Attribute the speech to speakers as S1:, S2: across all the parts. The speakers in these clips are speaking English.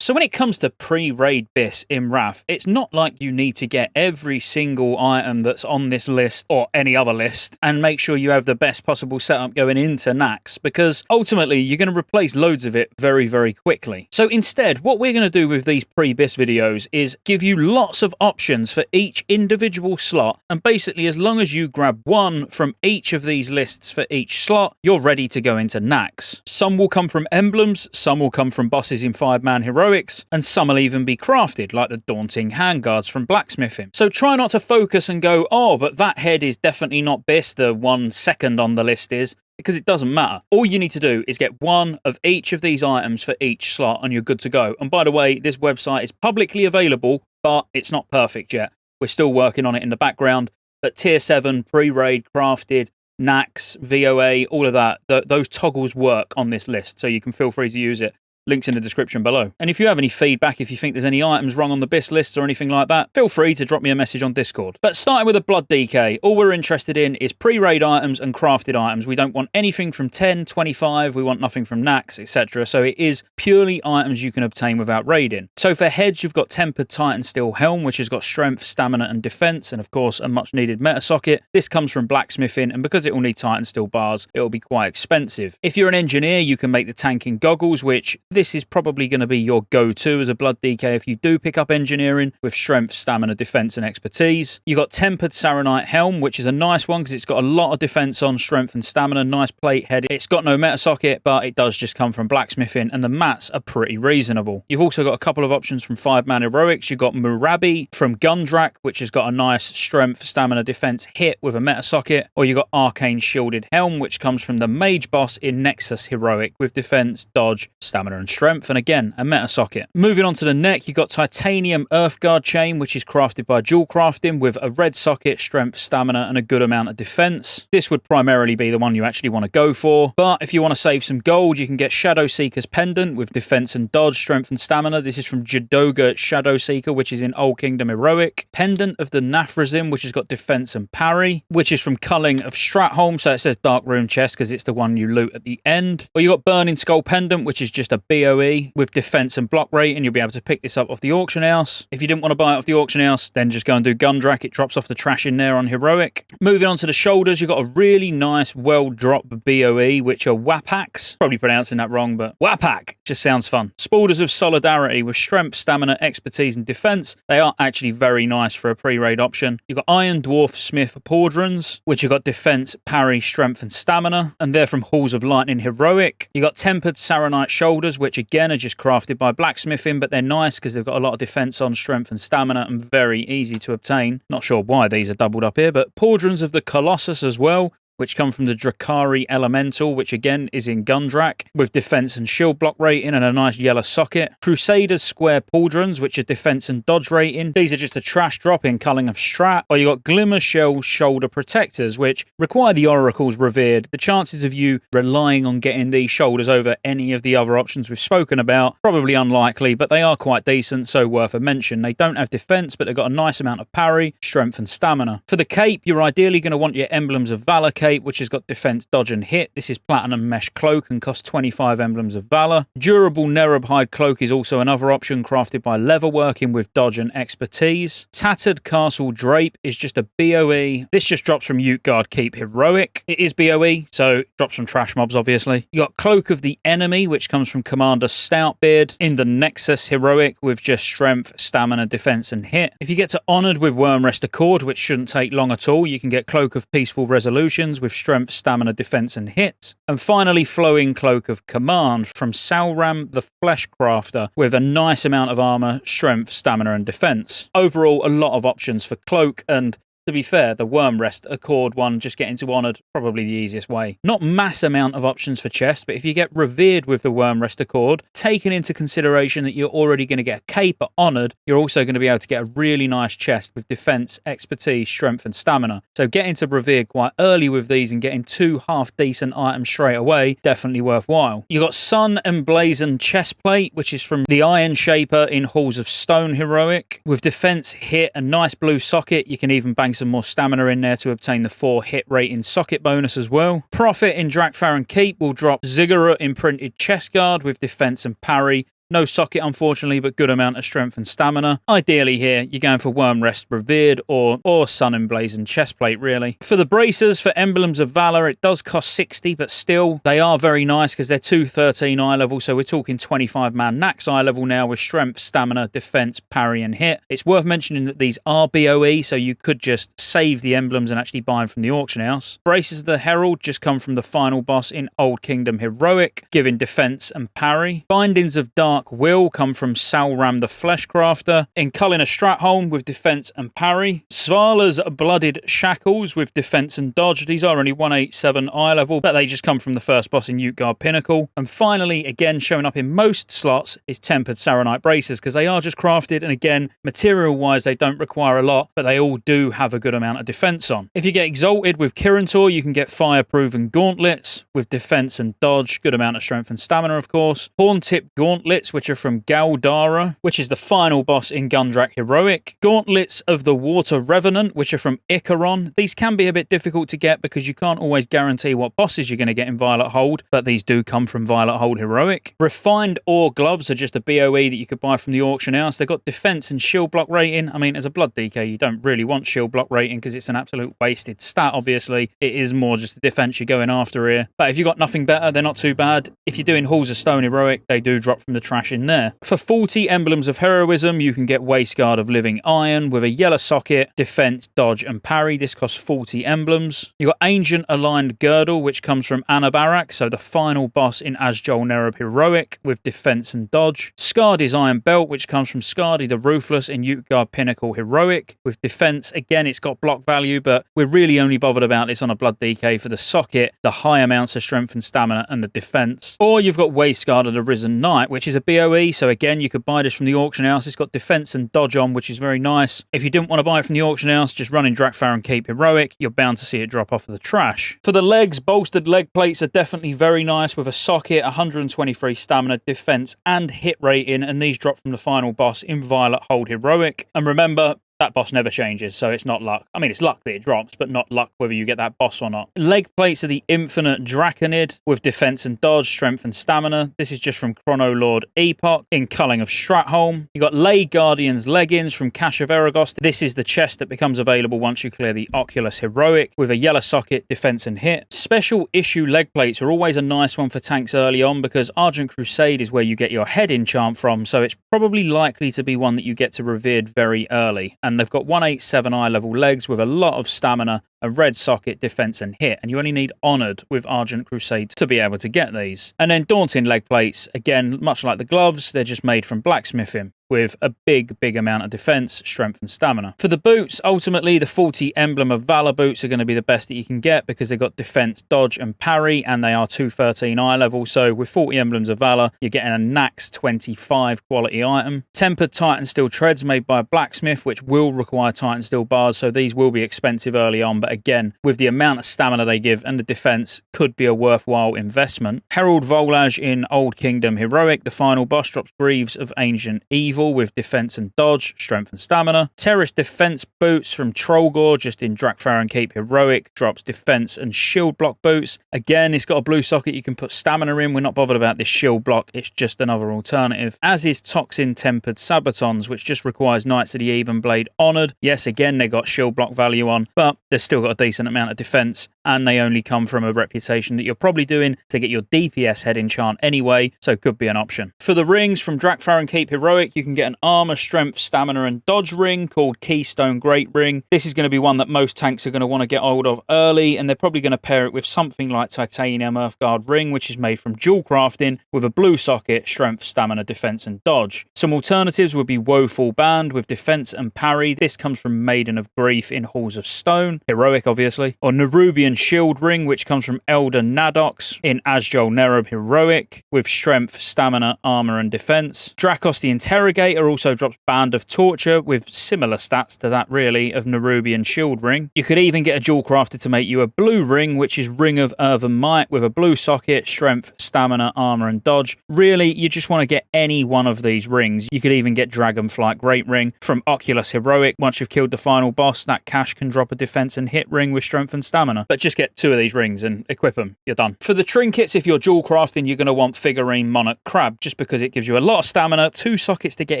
S1: So when it comes to pre-raid BIS in Wrath, it's not like you need to get every single item that's on this list or any other list and make sure you have the best possible setup going into Nax, because ultimately you're going to replace loads of it very, very quickly. So instead, what we're going to do with these pre-BIS videos is give you lots of options for each individual slot, and basically as long as you grab one from each of these lists for each slot, you're ready to go into Nax. Some will come from emblems, some will come from bosses in 5-man heroics, and some will even be crafted, like the daunting handguards from blacksmithing. So try not to focus and go, oh, but that head is definitely not BIS, the 1 second on the list is, because it doesn't matter. All you need to do is get one of each of these items for each slot and you're good to go. And by the way, this website is publicly available, but it's not perfect yet. We're still working on it in the background, but tier 7, pre-raid, crafted, Nax, VOA, all of that, those toggles work on this list, so you can feel free to use it. Links in the description below. And if you have any feedback, if you think there's any items wrong on the BIS lists or anything like that, feel free to drop me a message on Discord. But starting with a Blood DK, all we're interested in is pre-raid items and crafted items. We don't want anything from 10, 25, we want nothing from Nax, etc. So it is purely items you can obtain without raiding. So for heads, you've got Tempered Titan Steel Helm, which has got strength, stamina, and defense, and of course a much needed meta socket. This comes from blacksmithing, and because it will need Titan Steel bars, it will be quite expensive. If you're an engineer, you can make the tanking goggles, which this is probably going to be your go-to as a Blood DK if you do pick up engineering, with strength, stamina, defense, and expertise. You got Tempered Saronite Helm, which is a nice one because it's got a lot of defense on, strength and stamina, nice plate head. It's got no meta socket, but it does just come from blacksmithing, and the mats are pretty reasonable. You've also got a couple of options from 5-man heroics. You've got Mirage from Gundrak, which has got a nice strength, stamina, defense hit with a meta socket, or you got Arcane Shielded Helm, which comes from the Mage boss in Nexus Heroic with defense, dodge, stamina, and strength, and again, a meta socket. Moving on to the neck, you got Titanium Earthguard Chain, which is crafted by Dual Crafting with a red socket, strength, stamina, and a good amount of defense. This would primarily be the one you actually want to go for, but if you want to save some gold, you can get Shadow Seeker's Pendant with defense and dodge, strength, and stamina. This is from Jadoga Shadow Seeker, which is in Old Kingdom Heroic. Pendant of the Nathrazim, which has got defense and parry, which is from Culling of Stratholme, so it says Dark Rune Chest because it's the one you loot at the end. Or you got Burning Skull Pendant, which is just a BOE with defense and block rate, and you'll be able to pick this up off the auction house. If you didn't want to buy it off the auction house, then just go and do Gundrak. It drops off the trash in there on Heroic. Moving on to the shoulders, you've got a really nice, well-dropped BOE, which are Wapax. Probably pronouncing that wrong, but Wapak just sounds fun. Spaulders of Solidarity with strength, stamina, expertise, and defense. They are actually very nice for a pre-raid option. You've got Iron Dwarf Smith Paudrons, which have got defense, parry, strength, and stamina, and they're from Halls of Lightning Heroic. You've got Tempered Saronite Shoulders, which again are just crafted by blacksmithing, but they're nice because they've got a lot of defense on, strength and stamina, and very easy to obtain. Not sure why these are doubled up here, but Paudrons of the Colossus as well, which come from the Drakari Elemental, which again is in Gundrak, with defense and shield block rating and a nice yellow socket. Crusaders Square Pauldrons, which are defense and dodge rating. These are just a trash drop in Culling of Strat. Or you got Glimmer Shell Shoulder Protectors, which require the Oracles Revered. The chances of you relying on getting these shoulders over any of the other options we've spoken about, probably unlikely, but they are quite decent, so worth a mention. They don't have defense, but they've got a nice amount of parry, strength, and stamina. For the cape, you're ideally going to want your Emblems of Valor cape, which has got defense, dodge, and hit. This is Platinum Mesh Cloak and costs 25 Emblems of Valor. Durable Nerub Hide Cloak is also another option, crafted by Leatherworking with dodge and expertise. Tattered Castle Drape is just a BOE. This just drops from Utgard Keep Heroic. It is BOE, so drops from trash mobs, obviously. You got Cloak of the Enemy, which comes from Commander Stoutbeard in the Nexus Heroic with just strength, stamina, defense, and hit. If you get to Honoured with Wormrest Accord, which shouldn't take long at all, you can get Cloak of Peaceful Resolutions with strength, stamina, defense, and hits. And finally, Flowing Cloak of Command from Salram the Flesh Crafter with a nice amount of armor, strength, stamina, and defense. Overall, a lot of options for Cloak, and to be fair, the Wormrest Accord one, just getting to Honoured, probably the easiest way. Not mass amount of options for chest, but if you get Revered with the Wormrest Accord, taking into consideration that you're already going to get a cape at Honoured, you're also going to be able to get a really nice chest with defense, expertise, strength, and stamina. So getting to Revered quite early with these and getting 2 half-decent items straight away, definitely worthwhile. You got Sun Emblazoned Chestplate, which is from the Iron Shaper in Halls of Stone Heroic, with defense, hit, a nice blue socket. You can even bang some more stamina in there to obtain the 4 hit rating socket bonus as well. Prophet in Drakfaran Keep will drop Ziggurat Imprinted Chest Guard with defense and parry, No socket, unfortunately, but good amount of strength and stamina. Ideally here, you're going for Worm Rest Revered or Sun Emblazoned Chestplate, really. For the bracers, for Emblems of Valor, it does cost 60, but still, they are very nice because they're 213 eye level, so we're talking 25-man Nax eye level now with strength, stamina, defense, parry, and hit. It's worth mentioning that these are BOE, so you could just save the emblems and actually buy them from the auction house. Braces of the Herald just come from the final boss in Old Kingdom Heroic, giving defense and parry. Bindings of Dark Will come from Salram the Fleshcrafter, in Cullen a Stratholm with defense and parry. Svala's Blooded Shackles with defense and dodge. These are only 187 eye level, but they just come from the first boss in Utgard Pinnacle. And finally, again, showing up in most slots is Tempered Saronite Bracers, because they are just crafted, and again, material-wise, they don't require a lot, but they all do have a good amount of defense on. If you get Exalted with Kirantor, you can get Fire-Proven Gauntlets with defense and dodge, good amount of strength and stamina, of course. Horn-Tip Gauntlets, which are from Galdara, which is the final boss in Gundrak Heroic. Gauntlets of the Water Revenant, which are from Icaron. These can be a bit difficult to get because you can't always guarantee what bosses you're going to get in Violet Hold, but these do come from Violet Hold Heroic. Refined Ore Gloves are just a BOE that you could buy from the auction house. They've got defense and shield block rating. I mean, as a Blood DK, you don't really want shield block rating because it's an absolute wasted stat, obviously. It is more just the defense you're going after here. But if you've got nothing better, they're not too bad. If you're doing Halls of Stone Heroic, they do drop from the trash in there. For 40 Emblems of Heroism, you can get Waistguard of Living Iron with a yellow socket, defense, dodge, and parry. This costs 40 emblems. You've got Ancient Aligned Girdle, which comes from Anabarak, so the final boss in Asjol Nerub Heroic with defense and dodge. Skardi's Iron Belt, which comes from Skardi the Ruthless in Utgard Pinnacle Heroic with defense. Again, it's got block value, but we're really only bothered about this on a Blood DK for the socket, the high amounts of strength and stamina, and the defense. Or you've got Waistguard of the Risen Knight, which is a BOE, so again, you could buy this from the auction house. It's got defense and dodge on, which is very nice. If you didn't want to buy it from the auction house, just run in Drakfaron Keep Heroic, you're bound to see it drop off of the trash. For the legs, bolstered leg plates are definitely very nice with a socket, 123 stamina, defense, and hit rating, and these drop from the final boss in Violet Hold Heroic. And remember, that boss never changes, so it's not luck. I mean, it's luck that it drops, but not luck whether you get that boss or not. Leg plates are the Infinite Draconid with defense and dodge, strength and stamina. This is just from Chrono Lord Epoch in Culling of Stratholm. You got Lay Guardian's Leggings from Cache of Eragos. This is the chest that becomes available once you clear the Oculus Heroic with a yellow socket, defense and hit. Special issue leg plates are always a nice one for tanks early on because Argent Crusade is where you get your head enchant from, so it's probably likely to be one that you get to Revered very early. And they've got 187 eye level legs with a lot of stamina, a red socket, defense and hit, and you only need Honoured with Argent Crusade to be able to get these. And then Daunting leg plates, again, much like the gloves, they're just made from blacksmithing with a big amount of defense, strength and stamina. For the boots, ultimately the 40 Emblem of Valor boots are going to be the best that you can get because they've got defense, dodge and parry, and they are 213 eye level, so with 40 Emblems of Valor, you're getting a Nax 25 quality item. Tempered Titan Steel Treads made by a blacksmith, which will require Titan Steel bars, so these will be expensive early on, but again, with the amount of stamina they give and the defense, could be a worthwhile investment. Herald Volage in Old Kingdom Heroic, the final boss, drops Greaves of Ancient Evil with defense and dodge, strength and stamina. Terrace Defense Boots from Trollgore, just in Drakfaron Keep Heroic, drops defense and shield block boots. Again, it's got a blue socket you can put stamina in. We're not bothered about this shield block, it's just another alternative. As is Toxin Tempered Sabatons, which just requires Knights of the Eben Blade Honoured. Yes, again, they got shield block value on, but they've still got a decent amount of defense, and they only come from a reputation that you're probably doing to get your DPS head enchant anyway, so could be an option. For the rings from Drakfaron Keep Heroic, you can get an armor, strength, stamina and dodge ring called Keystone Great Ring. This is going to be one that most tanks are going to want to get hold of early, and they're probably going to pair it with something like Titanium Earthguard Ring, which is made from dual crafting with a blue socket, strength, stamina, defense and dodge. Some alternatives would be Woeful Band with defense and parry. This comes from Maiden of Grief in Halls of Stone, Heroic obviously. Or Nerubian Shield Ring, which comes from Elder Nadox in Asjol Nerub Heroic with strength, stamina, armor and defense. Drakos the Interrogator also drops Band of Torture with similar stats to that really of Nerubian Shield Ring. You could even get a dual crafted to make you a blue ring, which is Ring of Earthen Might with a blue socket, strength, stamina, armor and dodge. Really, you just want to get any one of these rings. You could even get Dragonflight Great Ring from Oculus Heroic. Once you've killed the final boss, that cache can drop a defense and hit ring with strength and stamina. But just get 2 of these rings and equip them. You're done. For the trinkets, if you're dual crafting, you're going to want Figurine Monarch Crab, just because it gives you a lot of stamina, 2 sockets to get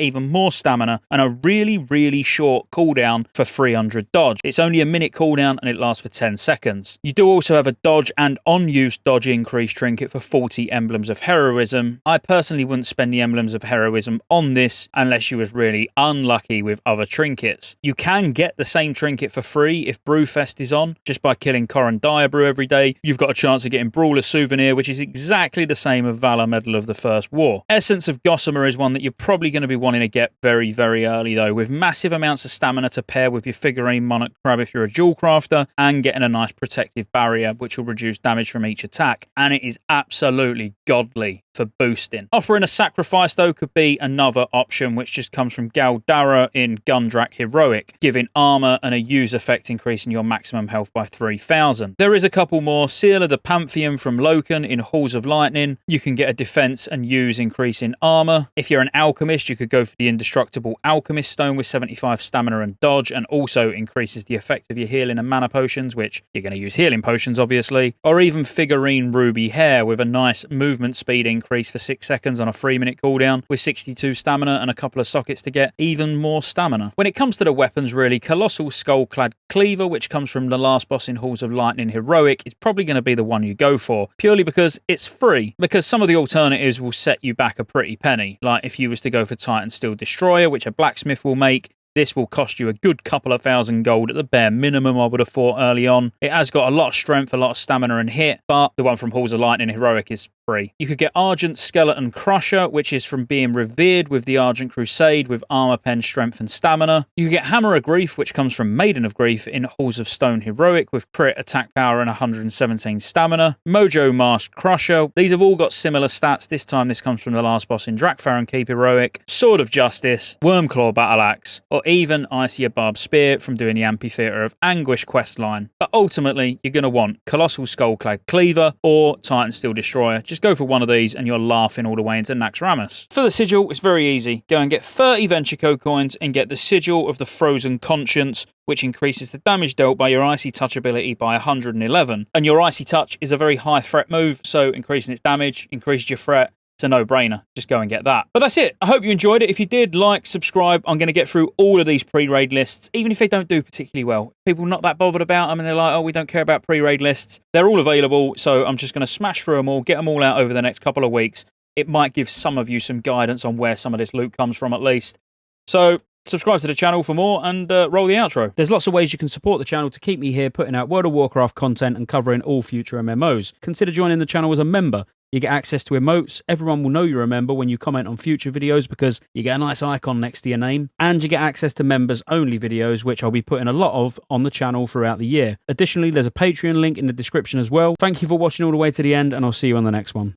S1: even more stamina, and a really, really short cooldown for 300 dodge. It's only a minute cooldown and it lasts for 10 seconds. You do also have a dodge and on-use dodge increase trinket for 40 emblems of heroism. I personally wouldn't spend the emblems of heroism on this unless you was really unlucky with other trinkets. You can get the same trinket for free if Brewfest is on, just by killing Corran Diabrew every day. You've got a chance of getting Brawler Souvenir, which is exactly the same as Valor Medal of the First War. Essence of Gossamer is one that you're probably going to be wanting to get very, very early though, with massive amounts of stamina to pair with your Figurine Monarch Crab if you're a dual crafter, and getting a nice protective barrier which will reduce damage from each attack, and it is absolutely godly for boosting. Offering a sacrifice though could be another option, which just comes from Galdara in Gundrak Heroic, giving armor and a use effect increasing your maximum health by 3,000. There is a couple more. Seal of the Pantheon from Loken in Halls of Lightning. You can get a defense and use increase in armor. If you're an alchemist, you could go for the Indestructible Alchemist Stone with 75 stamina and dodge, and also increases the effect of your healing and mana potions, which you're going to use healing potions obviously. Or even Figurine Ruby Hair with a nice movement speed increase for 6 seconds on a 3-minute cooldown with 62 stamina and a couple of sockets to get even more stamina. When it comes to the weapons really, Colossal Skull-clad Cleaver, which comes from the last boss in Halls of Lightning Heroic, is probably going to be the one you go for, purely because it's free, because some of the alternatives will set you back a pretty penny. Like if you was to go for Titan Steel Destroyer, which a blacksmith will make, this will cost you a good couple of thousand gold at the bare minimum, I would have thought early on. It has got a lot of strength, a lot of stamina and hit, but the one from Halls of Lightning Heroic is free. You could get Argent Skeleton Crusher, which is from being revered with the Argent Crusade with armor, pen, strength and stamina. You could get Hammer of Grief, which comes from Maiden of Grief in Halls of Stone Heroic with crit, attack power and 117 stamina. Mojo Masked Crusher. These have all got similar stats. This time this comes from the last boss in Drakfaron Keep Heroic. Sword of Justice, Wormclaw Battle Axe, or even Icier Barbed Spear from doing the Amphitheatre of Anguish questline. But ultimately, you're going to want Colossal Skull-clad Cleaver or Titan Steel Destroyer. Just go for one of these and you're laughing all the way into Naxxramas. For the Sigil, it's very easy. Go and get 30 Venture Code coins and get the Sigil of the Frozen Conscience, which increases the damage dealt by your Icy Touch ability by 111. And your Icy Touch is a very high threat move, so increasing its damage increases your threat. It's a no-brainer. Just go and get that. But that's it. I hope you enjoyed it. If you did, like, subscribe. I'm going to get through all of these pre-raid lists, even if they don't do particularly well. People not that bothered about them and they're like, oh, we don't care about pre-raid lists. They're all available, so I'm just going to smash through them all, get them all out over the next couple of weeks. It might give some of you some guidance on where some of this loot comes from at least. So subscribe to the channel for more and roll the outro. There's lots of ways you can support the channel to keep me here putting out World of Warcraft content and covering all future MMOs. Consider joining the channel as a member. You get access to emotes. Everyone will know you're a member when you comment on future videos because you get a nice icon next to your name. And you get access to members-only videos, which I'll be putting a lot of on the channel throughout the year. Additionally, there's a Patreon link in the description as well. Thank you for watching all the way to the end, and I'll see you on the next one.